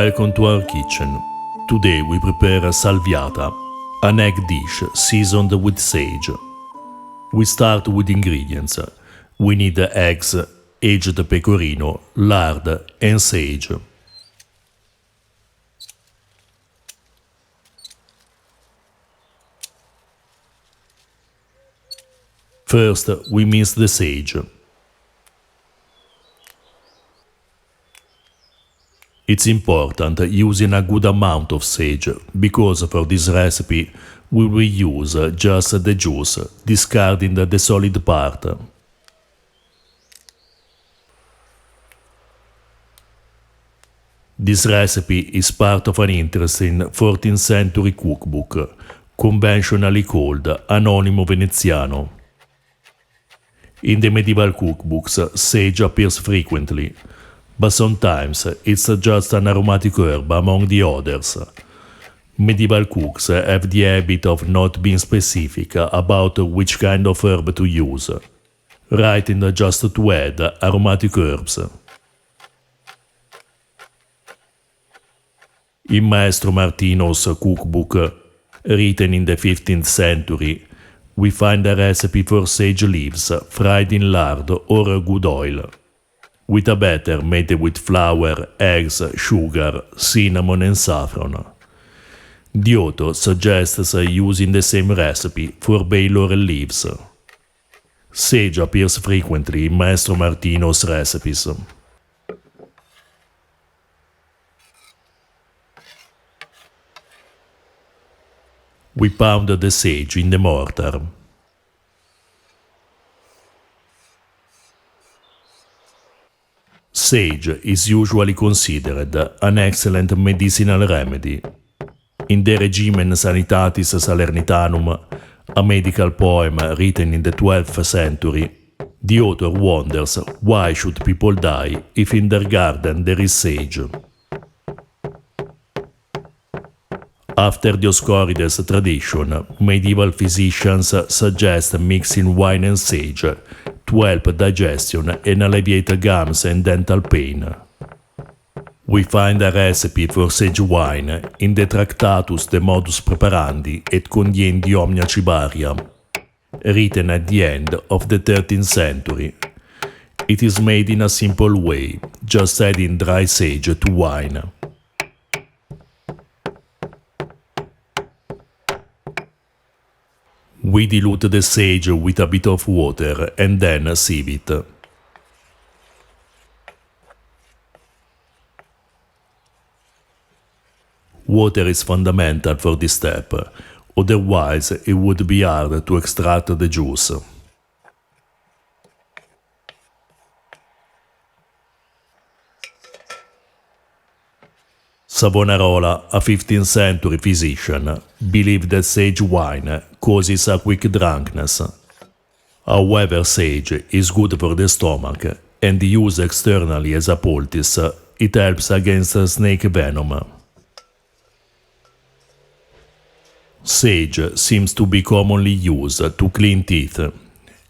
Welcome to our kitchen. Today we prepare a salviata, an egg dish seasoned with sage. We start with ingredients. We need eggs, aged pecorino, lard and sage. First, we mince the sage. It's important using a good amount of sage, because for this recipe we will use just the juice, discarding the solid part. This recipe is part of an interesting 14th century cookbook, conventionally called Anonimo Veneziano. In the medieval cookbooks, sage appears frequently, but sometimes it's just an aromatic herb among the others. Medieval cooks have the habit of not being specific about which kind of herb to use, writing just to add aromatic herbs. In Maestro Martino's cookbook, written in the 15th century, we find a recipe for sage leaves fried in lard or good oil, with a batter made with flour, eggs, sugar, cinnamon and saffron. The author suggests using the same recipe for bay laurel leaves. Sage appears frequently in Maestro Martino's recipes. We pound the sage in the mortar. Sage is usually considered an excellent medicinal remedy. In De Regimen Sanitatis Salernitanum, a medical poem written in the 12th century, the author wonders why should people die if in their garden there is sage. After Dioscorides' tradition, medieval physicians suggest mixing wine and sage to help digestion and alleviate gums and dental pain. We find a recipe for sage wine in the Tractatus de Modus Preparandi et Condiendi Omnia Cibaria, written at the end of the 13th century. It is made in a simple way, just adding dry sage to wine. We dilute the sage with a bit of water and then sieve it. Water is fundamental for this step, otherwise it would be hard to extract the juice. Savonarola, a 15th century physician, believed that sage wine causes a quick drunkenness. However, sage is good for the stomach, and used externally as a poultice, it helps against snake venom. Sage seems to be commonly used to clean teeth,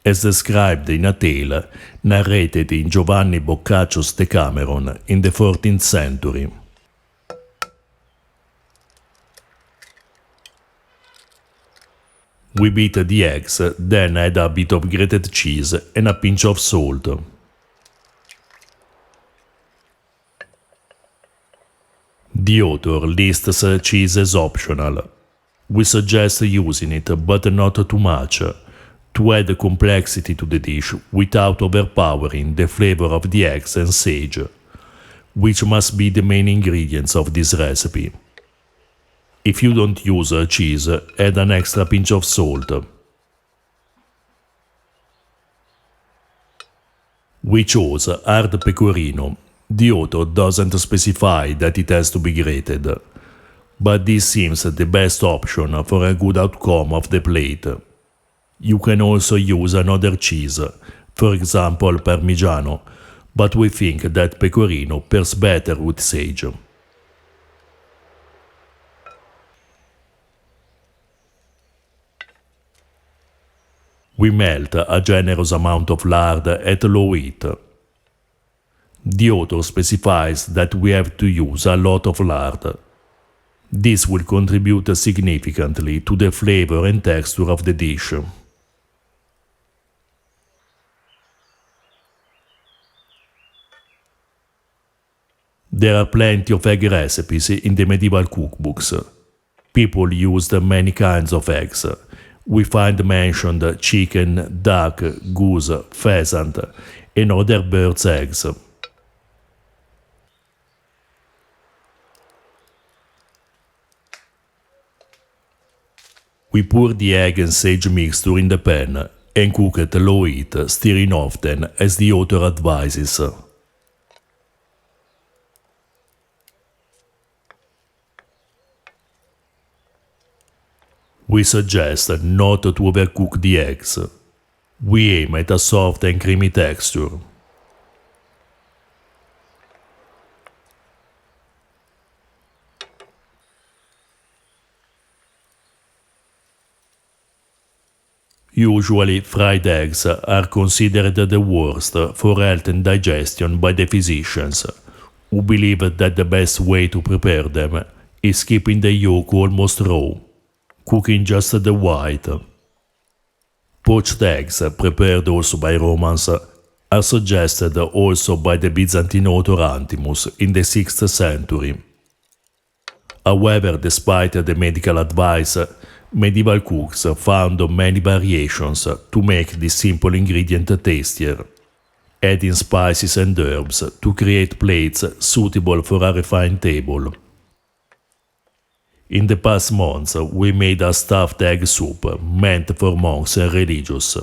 as described in a tale narrated in Giovanni Boccaccio's Decameron in the 14th century. We beat the eggs, then add a bit of grated cheese and a pinch of salt. The author lists cheese as optional. We suggest using it, but not too much, to add complexity to the dish without overpowering the flavor of the eggs and sage, which must be the main ingredients of this recipe. If you don't use cheese, add an extra pinch of salt. We chose hard pecorino. The author doesn't specify that it has to be grated, but this seems the best option for a good outcome of the plate. You can also use another cheese, for example Parmigiano, but we think that pecorino pairs better with sage. We melt a generous amount of lard at low heat. The author specifies that we have to use a lot of lard. This will contribute significantly to the flavor and texture of the dish. There are plenty of egg recipes in the medieval cookbooks. People used many kinds of eggs. We find mentioned chicken, duck, goose, pheasant, and other birds' eggs. We pour the egg and sage mixture in the pan and cook at low heat, stirring often as the author advises. We suggest not to overcook the eggs. We aim at a soft and creamy texture. Usually, fried eggs are considered the worst for health and digestion by the physicians, who believe that the best way to prepare them is keeping the yolk almost raw, cooking just the white. Poached eggs, prepared also by Romans, are suggested also by the Byzantine author Antimus in the 6th century. However, despite the medical advice, medieval cooks found many variations to make this simple ingredient tastier, adding spices and herbs to create plates suitable for a refined table. In the past months, we made a stuffed egg soup meant for monks and religious.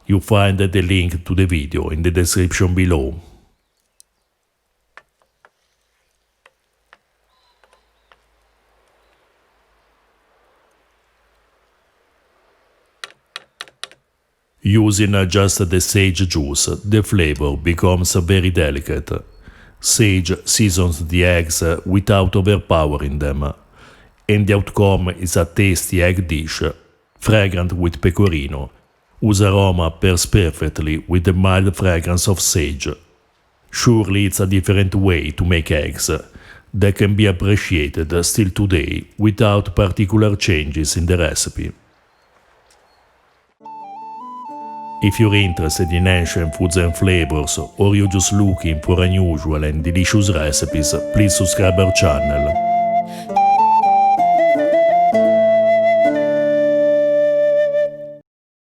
You find the link to the video in the description below. Using just the sage juice, the flavor becomes very delicate. Sage seasons the eggs without overpowering them, and the outcome is a tasty egg dish, fragrant with pecorino, whose aroma pairs perfectly with the mild fragrance of sage. Surely it's a different way to make eggs that can be appreciated still today without particular changes in the recipe. If you're interested in ancient foods and flavors, or you're just looking for unusual and delicious recipes, please subscribe our channel.